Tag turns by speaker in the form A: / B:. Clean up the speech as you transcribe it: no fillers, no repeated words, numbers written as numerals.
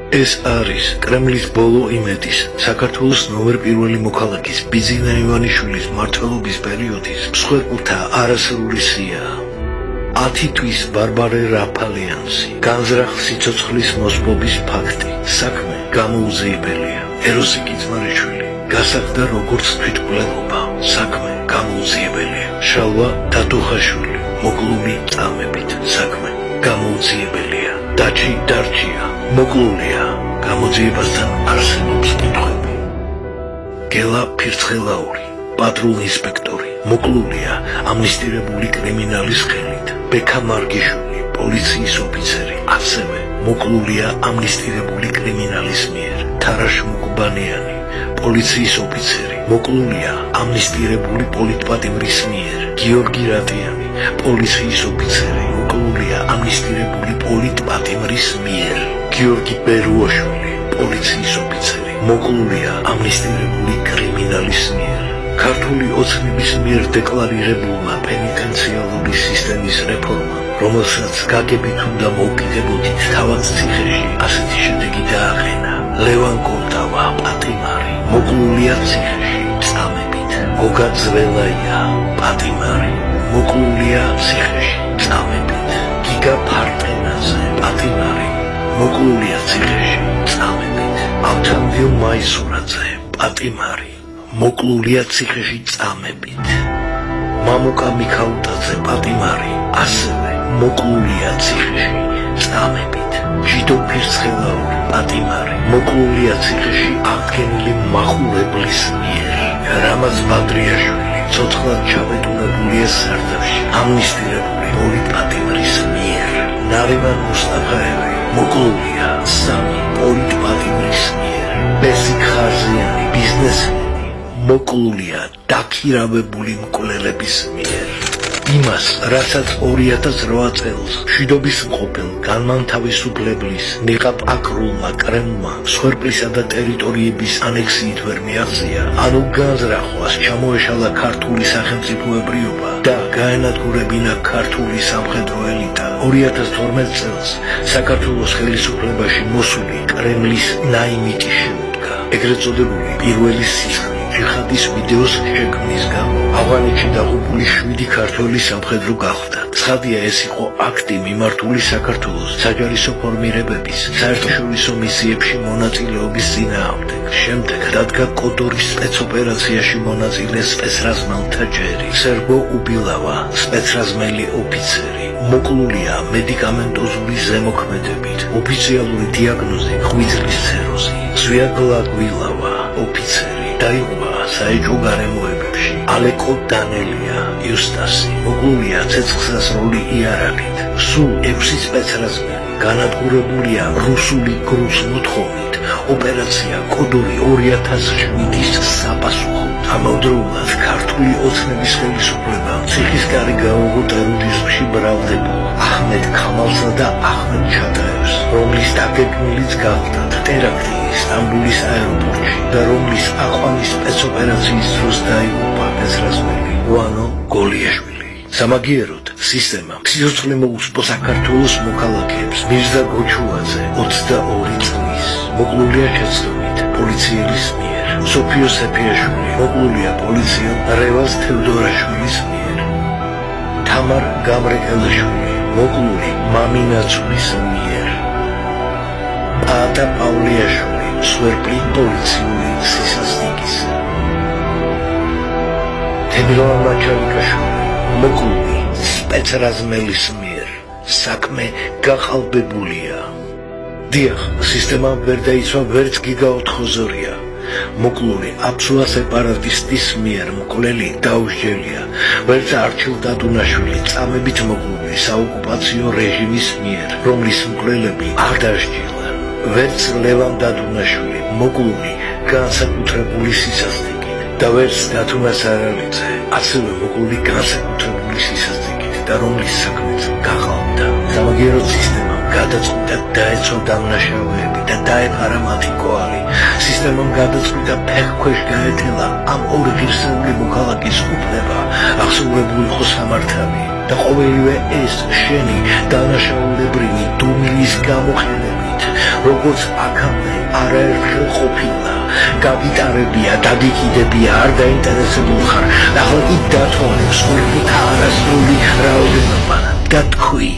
A: ეს არის კრემლის ბოლო იმედის, საქართველოს ნომერ პირველი მოქალაქის ბიძინა ივანიშვილის მმართველობის პერიოდის მსხვერპლთა არასრული სია. 10 თვის ბარბარე რაფალიანსი, განზრახ სიცოცხლის მოსპობის ფაქტი, საქმე გამოუძიებელია. ეროსი კიცმარიშვილი გასახდა როგორც თვითმკვლელობა, საქმე გამოუძიებელია. შალვა დადუხაშვილი მოკლული წამებით, საქმე გამოუძიებელია. დაჩი დარჩია მოკლულია, გამოძიებასთან არსებობს კითხვები. გელა ფირცხელაური, პატრულ ინსპექტორი, მოკლულია ამნისტირებული კრიმინალის ხელით. ბექა მარგიშვილი, პოლიციის ოფიცერი, ასევე მოკლულია ამნისტირებული კრიმინალის მიერ. თარაშ მუკბანიანი, პოლიციის ოფიცერი, მოკლულია ამნისტირებული პოლიტპატიმრის მიერ. გიორგი რატიანი, პოლიციის ოფიცერი, მოკლულია ამნისტირებული პოლიტპატიმრის მიერ. გიორგი ბერუაშვილი, პოლიციის ოფიცერი, მოკლულია ამნისტირებული კრიმინალის მიერ. ქართული ოცნების მიერ დეკლარირებულმა პენიტენციალური სისტემის რეფორმამ, რომელსაც გაგებით უნდა მოვკიდებოდით თავად ციხეში, ასეთი შედეგი დააყენა. ლევან კოლტავა, პატიმარი, მოკლულია ციხეში, წამებით. გოგა ძველაია, პატიმარი, მოკლულია ციხეში, წამებით. გიგა ფარტენაძე, პატიმარი, მოკლულია ციხეში, წამებით. ავთანდილ მაისურაძე, პატიმარი, მოკლულია ციხეში, წამებით. მამუკა მიქაუტაძე, პატიმარი, ასევე მოკლულია ციხეში, წამებით. ჟიდო ფირცხელაური, პატიმარი, მოკლულია ციხეში აღდგენილი მახურებლის მიერ. რამაზ ბადრიაშვილი, ცოცხლად ჩაბედუნებულია სარდაფში, ამნისტირებული პოლიტპატიმრის მიერ. ნარიმან მუსტაფაევი, მოკლულია 3 პოლიტპატიმრის მიერ. ბესიკ ხარზიანი, ბიზნესმენი, მოკლულია დაქირავებული მკვლელების მიერ. იმას, რასაც 2008 წელს მშვიდობის მყოფელ განმანთავისუფლებლის ნიყაპ აკრულმა კრემლმა მსხვერპლისა და ტერიტორიების ანექსიით ვერ მიაღწია, ანუ განზრახვას ჩამოეშალა ქართული სახელმწიფოებრიობა და გაენადგურებინა ქართული სამხედრო ელიტა. 2012 წელს საქართველოს ხელისუფლებაში მოსული კრემლის ნაიმიტი შეუდგა, ეგრეთ წოდებული პირველი სისხლი. ჯიხადის ვიდეოს შექმნის გამო ავღანეთში დაღუპული 7 ქართველი სამხედრო გახდა. ცხადია, ეს იყო აქტი მიმართული საქართველოს საჯარისო ფორმირებების საერთაშორისო მისიებში მონაწილეობის წინააღმდეგ. შემდეგ დადგა კოდორის სპეცოპერაციაში მონაწილე სპეცრაზმელთა ჯერი. სერგო უბილავა, სპეცრაზმელი ოფიცერი, მოკლულია მედიკამენტოზული ზემოქმედებით. ოფიციალური დიაგნოზი ღვიძლის ცეროზი. ზვიაგლა გვილავა, ოფიცერი, დაიღუპა საეჭვო გარემოებებში. ალეკო დანელია, იუსტასი, მოკლულია ცეცხლსასროლი იარაღით. სულ 6 სპეცრაზმელი განადგურებულია რუსული გრუს მოთხოვნით. ოპერაცია კოდორი 2007-ის საპასუხოდ. ამავდროულად ქართული ოცნების ხელისუფლებამ ციხისკარი გაუღო ტერორიზმში ბრალდებულ აჰმედ ქამალსა და აჰმედ ჩატაევს, რომლის დაგეგმილიც გახდათ ტერაქტი სტამბულის აეროპორტში და რომლის აყვანის სპეცოპერაციის დროს დაიღუპა სპეცრაზმელი ვანო გოლიაშვილი. სამაგიეროდ სისტემამ სიცოცხლე მოუწოდა საქართველოს მოქალაქეებს. მირზა გოჩულაძე 22 წლის მოკლულია შეცდომით პოლიცielis მიერ. სოფიო სეფიაშვილი მოკლულია პოლიციელ რევაზ თევდორაშვილის მიერ. თამარ გამრეკელაშვილი მოკლული მამინაცულის მიერ. პაატა პავლიაშვილი სვერპლი პოლიციური სისასტიკის. თემილოვან მაჩალიკაშვილი მოკლული სპეცრაზმელის მიერ. საქმე გაყალბებულია. დიახ, სისტემა ვერ დაიცვა ვერც გიგა ოთხოზორია. მოკლული აბსულა სეპარატისტის მიერ მკვლელი დაუსჯელია. ვერც არჩილ დადუნაშვილი წამებით მოკლული საოკუპაციო რეჟიმის მიერ, რომლის მკვლელები არ დასჯილან. ვერც ლევან დადუნაშვილი მოკლული განსაკუთრებული სისასტიკით და ვერც დათუნა სარალიძე ასევე მოკლული განსაკუთრებული სისასტიკით და რომლის საქმეც გაყალბდა. სამაგიეროდ სისტემამ გადაწყვიტა დაეცვა დამნაშავეები და დაეფარა მათი კვალი. სისტემამ გადაწყვიტა ფეხქვეშ გაეთელა ამ ორი ღირსეული მოქალაქის უფლება აღსრულებული იყო სამართალი და ყოველივე ეს შენი დანაშაულებრივი დუმილის გამოყენებით როგორც აქამდე არაერთხელ ყოფილა. გაგიტარებია, დაგიკიდებია, არ დაინტერესებულ ხარ. ახლა კი დათვალე სულთა არასრული რაოდენობა და თქვი